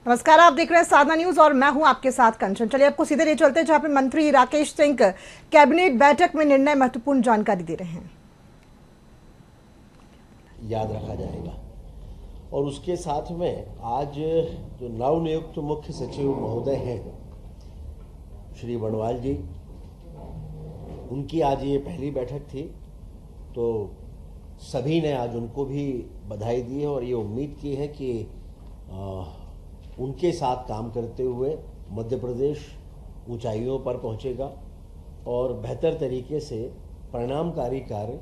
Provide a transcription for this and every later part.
नमस्कार, आप देख रहे हैं साधना न्यूज और मैं हूं आपके साथ कंचन। चलिए आपको सीधे ले चलते हैं जहां पे मंत्री राकेश सिंह कैबिनेट बैठक में निर्णय महत्वपूर्ण जानकारी दे रहे हैं। याद रखा जाएगा। और उसके साथ में आज जो नवनियुक्त मुख्य सचिव महोदय हैं श्री बणवाल जी, उनकी आज ये पहली बैठक थी, तो सभी ने आज उनको भी बधाई दी है और ये उम्मीद की है कि उनके साथ काम करते हुए मध्य प्रदेश ऊंचाइयों पर पहुंचेगा और बेहतर तरीके से परिणामकारी कार्य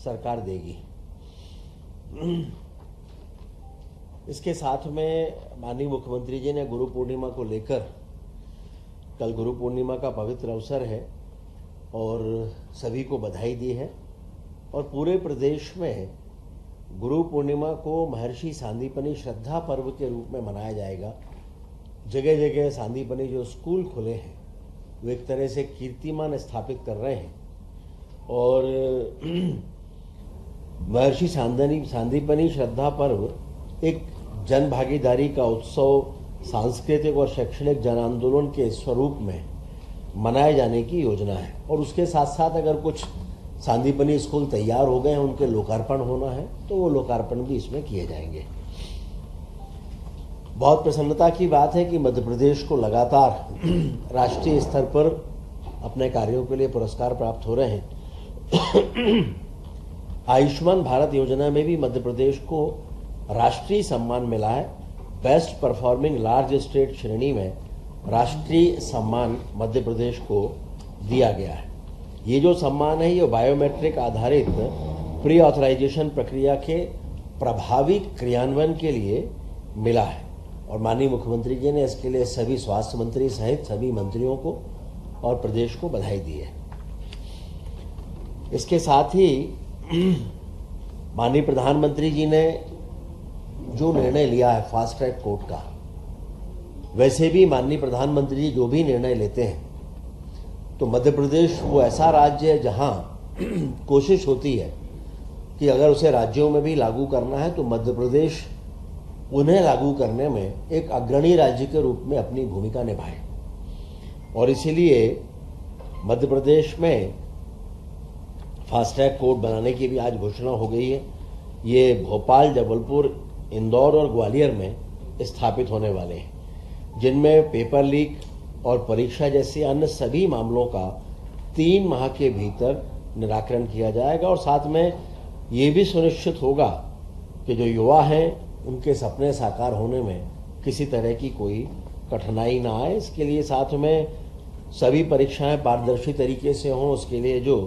सरकार देगी। इसके साथ में माननीय मुख्यमंत्री जी ने गुरु पूर्णिमा को लेकर, कल गुरु पूर्णिमा का पवित्र अवसर है और सभी को बधाई दी है और पूरे प्रदेश में गुरु पूर्णिमा को महर्षि सांदीपनि श्रद्धा पर्व के रूप में मनाया जाएगा। जगह जगह सांदीपनि जो स्कूल खुले हैं वो एक तरह से कीर्तिमान स्थापित कर रहे हैं और महर्षि सांदीपनि श्रद्धा पर्व एक जन भागीदारी का उत्सव, सांस्कृतिक और शैक्षणिक जन आंदोलन के स्वरूप में मनाए जाने की योजना है। और उसके साथ साथ अगर कुछ सांदीपनि स्कूल तैयार हो गए हैं, उनके लोकार्पण होना है, तो वो लोकार्पण भी इसमें किए जाएंगे। बहुत प्रसन्नता की बात है कि मध्य प्रदेश को लगातार राष्ट्रीय स्तर पर अपने कार्यों के लिए पुरस्कार प्राप्त हो रहे हैं। आयुष्मान भारत योजना में भी मध्य प्रदेश को राष्ट्रीय सम्मान मिला है। बेस्ट परफॉर्मिंग लार्ज स्टेट श्रेणी में राष्ट्रीय सम्मान मध्य प्रदेश को दिया गया है। ये जो सम्मान है ये बायोमेट्रिक आधारित प्री ऑथराइजेशन प्रक्रिया के प्रभावी क्रियान्वयन के लिए मिला है और माननीय मुख्यमंत्री जी ने इसके लिए सभी स्वास्थ्य मंत्री सहित सभी मंत्रियों को और प्रदेश को बधाई दी है। इसके साथ ही माननीय प्रधानमंत्री जी ने जो निर्णय लिया है फास्ट ट्रैक कोर्ट का, वैसे भी माननीय प्रधानमंत्री जी जो भी निर्णय लेते हैं तो मध्य प्रदेश वो ऐसा राज्य है जहां कोशिश होती है कि अगर उसे राज्यों में भी लागू करना है तो मध्य प्रदेश उन्हें लागू करने में एक अग्रणी राज्य के रूप में अपनी भूमिका निभाए। और इसीलिए मध्य प्रदेश में फास्ट ट्रैक कोर्ट बनाने की भी आज घोषणा हो गई है। ये भोपाल, जबलपुर, इंदौर और ग्वालियर में स्थापित होने वाले हैं, जिनमें पेपर लीक और परीक्षा जैसे अन्य सभी मामलों का 3 माह के भीतर निराकरण किया जाएगा। और साथ में ये भी सुनिश्चित होगा कि जो युवा हैं उनके सपने साकार होने में किसी तरह की कोई कठिनाई ना आए। इसके लिए साथ में सभी परीक्षाएं पारदर्शी तरीके से हों, उसके लिए जो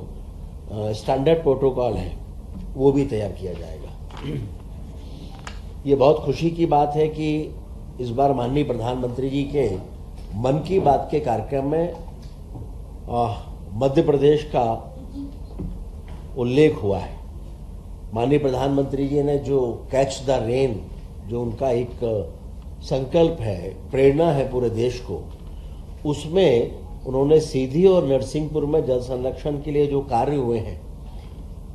स्टैंडर्ड प्रोटोकॉल है वो भी तैयार किया जाएगा। ये बहुत खुशी की बात है कि इस बार माननीय प्रधानमंत्री जी के मन की बात के कार्यक्रम में मध्य प्रदेश का उल्लेख हुआ है। माननीय प्रधानमंत्री जी ने जो कैच द रेन, जो उनका एक संकल्प है, प्रेरणा है पूरे देश को, उसमें उन्होंने सीधी और नरसिंहपुर में जल संरक्षण के लिए जो कार्य हुए हैं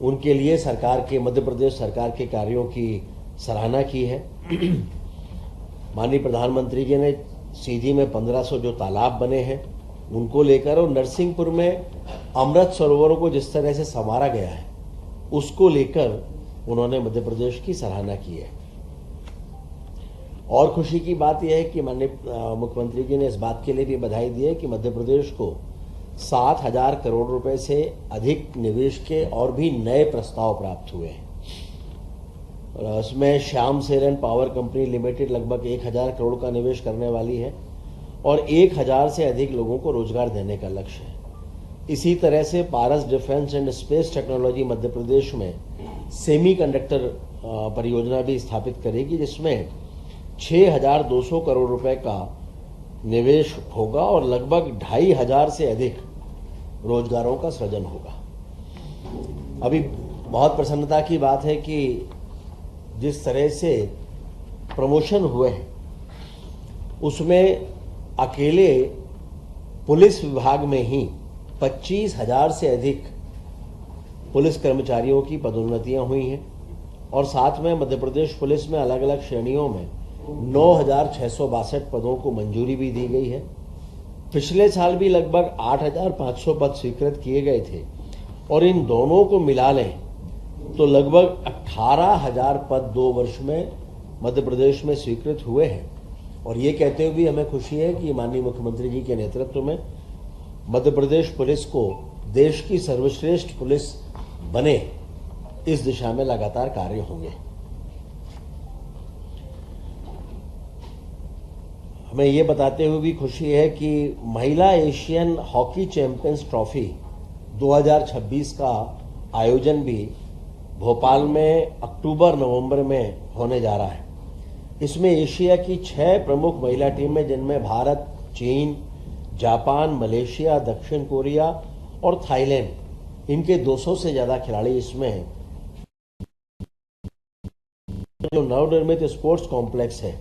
उनके लिए सरकार के, मध्य प्रदेश सरकार के कार्यों की सराहना की है। माननीय प्रधानमंत्री जी ने सीधी में 1500 जो तालाब बने हैं उनको लेकर और नरसिंहपुर में अमृत सरोवरों को जिस तरह से संवारा गया है उसको लेकर उन्होंने मध्य प्रदेश की सराहना की है। और खुशी की बात यह है कि माननीय मुख्यमंत्री जी ने इस बात के लिए भी बधाई दी है कि मध्य प्रदेश को 7,000 करोड़ रुपए से अधिक निवेश के और भी नए प्रस्ताव प्राप्त हुए हैं। इसमें श्याम सेरन पावर कंपनी लिमिटेड लगभग 1,000 करोड़ का निवेश करने वाली है और 1,000 से अधिक लोगों को रोजगार देने का लक्ष्य है। इसी तरह से पारस defence and space technology Madhya Pradesh में सेमीकंडक्टर परियोजना भी स्थापित करेगी, जिसमें 6,200 करोड़ रुपए का निवेश होगा और लगभग 2,500 से अधिक रोजगारों का सृजन होगा। अभी बहुत प्रसन्नता की बात है कि जिस तरह से प्रमोशन हुए हैं उसमें अकेले पुलिस विभाग में ही 25,000 से अधिक पुलिस कर्मचारियों की पदोन्नतियां हुई हैं और साथ में मध्य प्रदेश पुलिस में अलग अलग श्रेणियों में 9,662 पदों को मंजूरी भी दी गई है। पिछले साल भी लगभग 8,500 पद स्वीकृत किए गए थे और इन दोनों को मिला लें तो लगभग 18,000 पद 2 वर्ष में मध्य प्रदेश में स्वीकृत हुए हैं। और ये कहते हुए भी हमें खुशी है कि माननीय मुख्यमंत्री जी के नेतृत्व में मध्य प्रदेश पुलिस को देश की सर्वश्रेष्ठ पुलिस बने, इस दिशा में लगातार कार्य होंगे। हमें ये बताते हुए भी खुशी है कि महिला एशियन हॉकी चैंपियंस ट्रॉफी 2026 का आयोजन भी भोपाल में अक्टूबर-नवंबर में होने जा रहा है। इसमें एशिया की 6 प्रमुख महिला टीमें, जिनमें भारत, चीन, जापान, मलेशिया, दक्षिण कोरिया और थाईलैंड, इनके 200 से ज्यादा खिलाड़ी इसमें जो नवनिर्मित स्पोर्ट्स कॉम्प्लेक्स है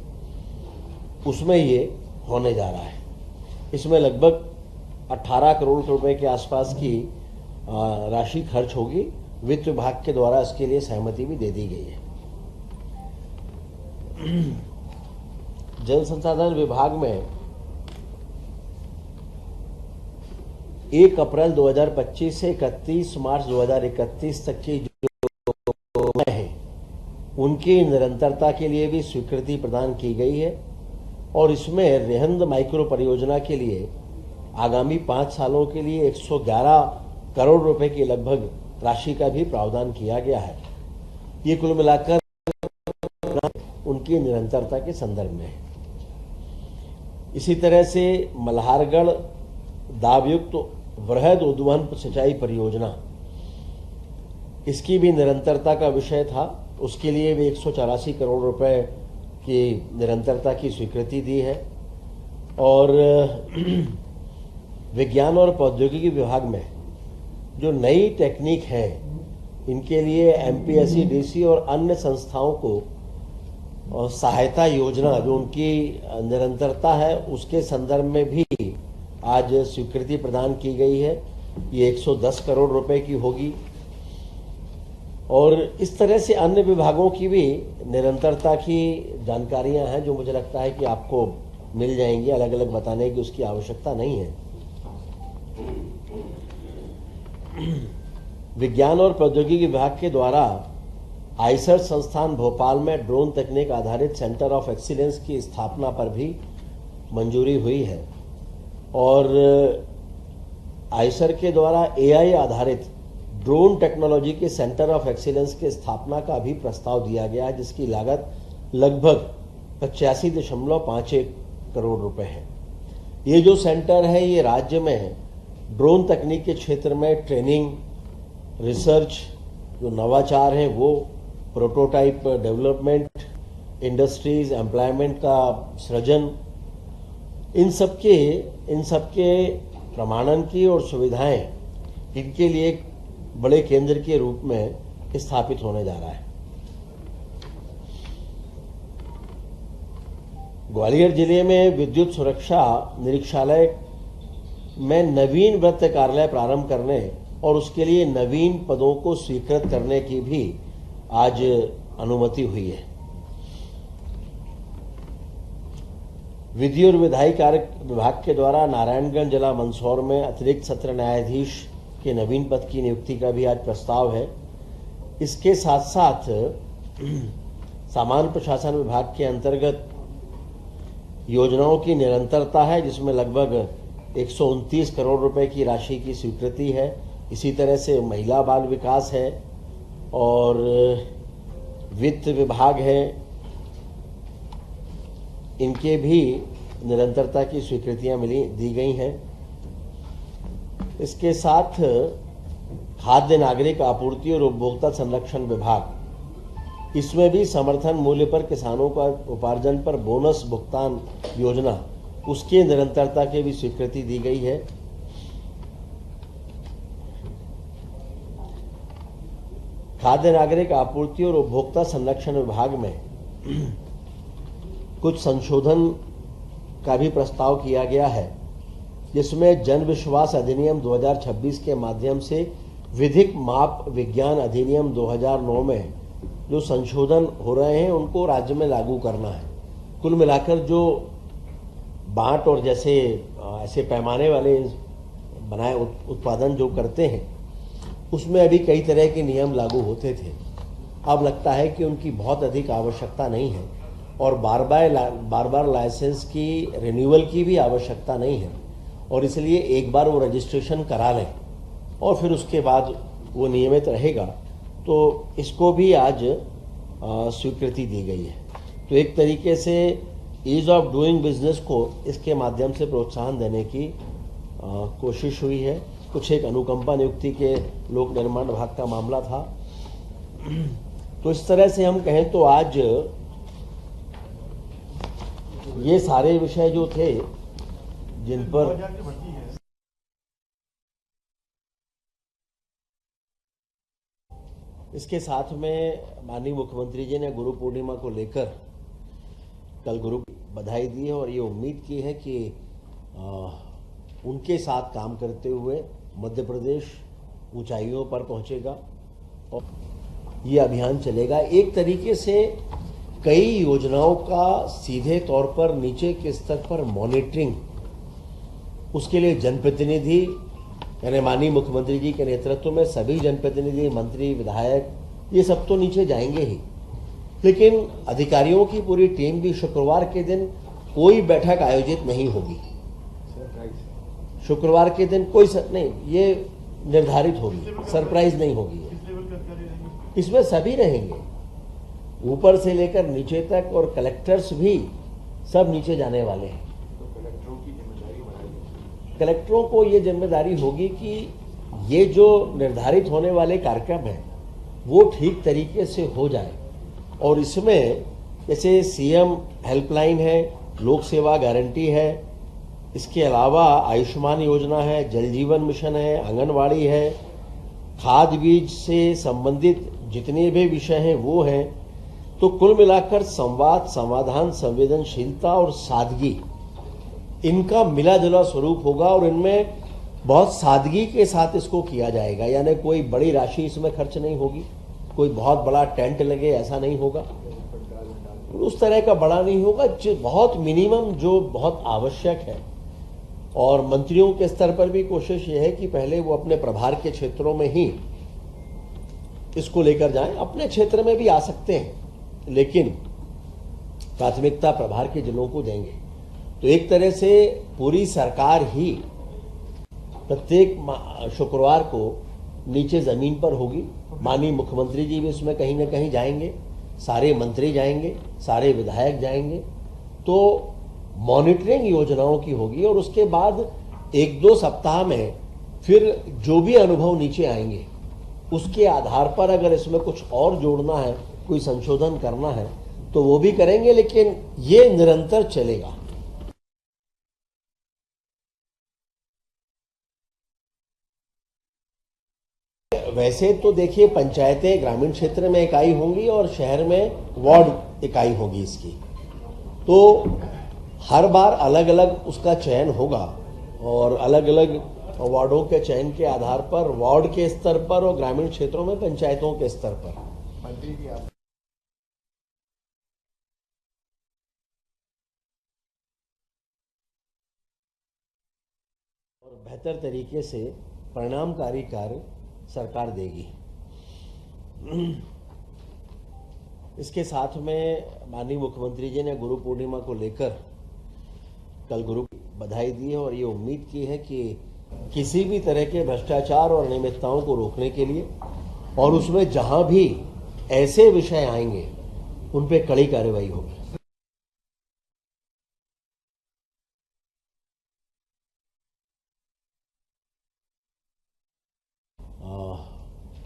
उसमें ये होने जा रहा है। इसमें लगभग 18 करोड़ रुपए के आसपास की राशि खर्च होगी। वित्त विभाग के द्वारा इसके लिए सहमति भी दे दी गई है। जल संसाधन विभाग में 1 अप्रैल 2025 से 31 मार्च 2031 तक की जो है उनकी निरंतरता के लिए भी स्वीकृति प्रदान की गई है और इसमें रेहंद माइक्रो परियोजना के लिए आगामी 5 सालों के लिए 111 करोड़ रुपए की लगभग राशि का भी प्रावधान किया गया है। ये कुल मिलाकर उनकी निरंतरता के संदर्भ में है। इसी तरह से मल्हारगढ़ दाबयुक्त वृहद उद्वहन सिंचाई परियोजना, इसकी भी निरंतरता का विषय था। उसके लिए भी 184 करोड़ रुपए की निरंतरता की स्वीकृति दी है। और विज्ञान और प्रौद्योगिकी विभाग में जो नई टेक्निक है, इनके लिए एमपीएससी, डीसी और अन्य संस्थाओं को सहायता योजना जो उनकी निरंतरता है उसके संदर्भ में भी आज स्वीकृति प्रदान की गई है। ये 110 करोड़ रुपए की होगी। और इस तरह से अन्य विभागों की भी निरंतरता की जानकारियां हैं जो मुझे लगता है कि आपको मिल जाएंगी। अलग अलग बताने की उसकी आवश्यकता नहीं है। विज्ञान और प्रौद्योगिकी विभाग के द्वारा आईसर संस्थान भोपाल में ड्रोन तकनीक आधारित सेंटर ऑफ एक्सीलेंस की स्थापना पर भी मंजूरी हुई है और आईसर के द्वारा एआई आधारित ड्रोन टेक्नोलॉजी के सेंटर ऑफ एक्सीलेंस की स्थापना का भी प्रस्ताव दिया गया है, जिसकी लागत लगभग 85.51 करोड़ रुपए है। ये जो सेंटर है ये राज्य में ड्रोन तकनीक के क्षेत्र में ट्रेनिंग, रिसर्च, जो नवाचार हैं वो, प्रोटोटाइप डेवलपमेंट, इंडस्ट्रीज, एम्प्लॉयमेंट का सृजन, इन सबके प्रमाणन की और सुविधाएं इनके लिए एक बड़े केंद्र के रूप में स्थापित होने जा रहा है। ग्वालियर जिले में विद्युत सुरक्षा निरीक्षालय में नवीन वृत्त कार्यालय प्रारंभ करने और उसके लिए नवीन पदों को स्वीकृत करने की भी आज अनुमति हुई है। विधि और विधायी कार्य विभाग के द्वारा नारायणगंज जिला मंदसौर में अतिरिक्त सत्र न्यायाधीश के नवीन पद की नियुक्ति का भी आज प्रस्ताव है। इसके साथ साथ सामान्य प्रशासन विभाग के अंतर्गत योजनाओं की निरंतरता है, जिसमें लगभग 129 करोड़ रुपए की राशि की स्वीकृति है। इसी तरह से महिला बाल विकास है और वित्त विभाग है, इनके भी निरंतरता की स्वीकृतियां दी गई हैं। इसके साथ खाद्य नागरिक आपूर्ति और उपभोक्ता संरक्षण विभाग, इसमें भी समर्थन मूल्य पर किसानों का उपार्जन पर बोनस भुगतान योजना, उसकी निरंतरता की भी स्वीकृति दी गई है। खाद्य नागरिक आपूर्ति और उपभोक्ता संरक्षण विभाग में कुछ संशोधन का भी प्रस्ताव किया गया है, जिसमें जन विश्वास अधिनियम 2026 के माध्यम से विधिक माप विज्ञान अधिनियम 2009 में जो संशोधन हो रहे हैं उनको राज्य में लागू करना है कुल मिलाकर जो बांट और जैसे ऐसे पैमाने वाले बनाए उत्पादन जो करते हैं उसमें अभी कई तरह के नियम लागू होते थे। अब लगता है कि उनकी बहुत अधिक आवश्यकता नहीं है और बार बार लाइसेंस की रिन्यूअल की भी आवश्यकता नहीं है और इसलिए एक बार वो रजिस्ट्रेशन करा लें और फिर उसके बाद वो नियमित रहेगा। तो इसको भी आज स्वीकृति दी गई है। तो एक तरीके से ईज ऑफ डूइंग बिजनेस को इसके माध्यम से प्रोत्साहन देने की कोशिश हुई है। कुछ एक अनुकंपा नियुक्ति के लोक निर्माण विभाग का मामला था। तो इस तरह से हम कहें तो आज ये सारे विषय जो थे जिन पर इसके साथ में माननीय मुख्यमंत्री जी ने गुरु पूर्णिमा को लेकर कल गुरु बधाई दी है और ये उम्मीद की है कि उनके साथ काम करते हुए मध्य प्रदेश ऊंचाइयों पर पहुंचेगा और ये अभियान चलेगा। एक तरीके से कई योजनाओं का सीधे तौर पर नीचे के स्तर पर मॉनिटरिंग, उसके लिए जनप्रतिनिधि यानी माननीय मुख्यमंत्री जी के नेतृत्व में सभी जनप्रतिनिधि, मंत्री, विधायक ये सब तो नीचे जाएंगे ही, लेकिन अधिकारियों की पूरी टीम भी शुक्रवार के दिन कोई बैठक आयोजित नहीं होगी। शुक्रवार के दिन कोई नहीं, ये निर्धारित होगी, सरप्राइज नहीं होगी। इसमें सभी रहेंगे, ऊपर से लेकर नीचे तक, और कलेक्टर्स भी सब नीचे जाने वाले हैं। कलेक्टरों को ये जिम्मेदारी होगी कि ये जो निर्धारित होने वाले कार्यक्रम हैं वो ठीक तरीके से हो जाए और इसमें जैसे सीएम हेल्पलाइन है, लोक सेवा गारंटी है, इसके अलावा आयुष्मान योजना है, जल जीवन मिशन है, आंगनवाड़ी है, खाद बीज से संबंधित जितने भी विषय हैं वो हैं। तो कुल मिलाकर संवाद, समाधान, संवेदनशीलता और सादगी, इनका मिला जुला स्वरूप होगा और इनमें बहुत सादगी के साथ इसको किया जाएगा। यानी कोई बड़ी राशि इसमें खर्च नहीं होगी, कोई बहुत बड़ा टेंट लगे ऐसा नहीं होगा, उस तरह का बड़ा नहीं होगा, जो बहुत मिनिमम, जो बहुत आवश्यक है। और मंत्रियों के स्तर पर भी कोशिश ये है कि पहले वो अपने प्रभार के क्षेत्रों में ही इसको लेकर जाएं। अपने क्षेत्र में भी आ सकते हैं लेकिन प्राथमिकता प्रभार के जिलों को देंगे। तो एक तरह से पूरी सरकार ही प्रत्येक शुक्रवार को नीचे जमीन पर होगी। माननीय मुख्यमंत्री जी भी इसमें कहीं ना कहीं जाएंगे, सारे मंत्री जाएंगे, सारे विधायक जाएंगे। तो मॉनिटरिंग योजनाओं की होगी और उसके बाद 1-2 सप्ताह में फिर जो भी अनुभव नीचे आएंगे उसके आधार पर अगर इसमें कुछ और जोड़ना है, कोई संशोधन करना है तो वो भी करेंगे, लेकिन ये निरंतर चलेगा। वैसे तो देखिए, पंचायतें ग्रामीण क्षेत्र में इकाई होंगी और शहर में वार्ड इकाई होगी इसकी। तो हर बार अलग अलग उसका चयन होगा और अलग अलग वार्डों के चयन के आधार पर वार्ड के स्तर पर और ग्रामीण क्षेत्रों में पंचायतों के स्तर पर मंत्री जी और बेहतर तरीके से परिणामकारी कार्य सरकार देगी। इसके साथ में माननीय मुख्यमंत्री जी ने गुरु पूर्णिमा को लेकर कल गुरु बधाई दी है और ये उम्मीद की है कि किसी भी तरह के भ्रष्टाचार और अनियमितताओं को रोकने के लिए और उसमें जहां भी ऐसे विषय आएंगे उन पे कड़ी कार्रवाई होगी।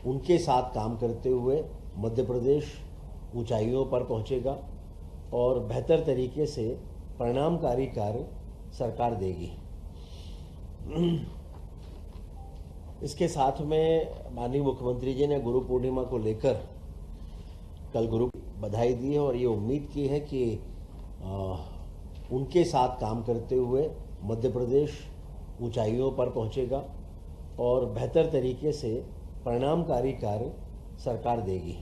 उनके साथ काम करते हुए मध्य प्रदेश ऊंचाइयों पर पहुंचेगा और बेहतर तरीके से परिणामकारी कार्य सरकार देगी। इसके साथ में माननीय मुख्यमंत्री जी ने गुरु पूर्णिमा को लेकर कल गुरु बधाई दी है और ये उम्मीद की है कि उनके साथ काम करते हुए मध्य प्रदेश ऊंचाइयों पर पहुंचेगा और बेहतर तरीके से परिणामकारी कार्य सरकार देगी।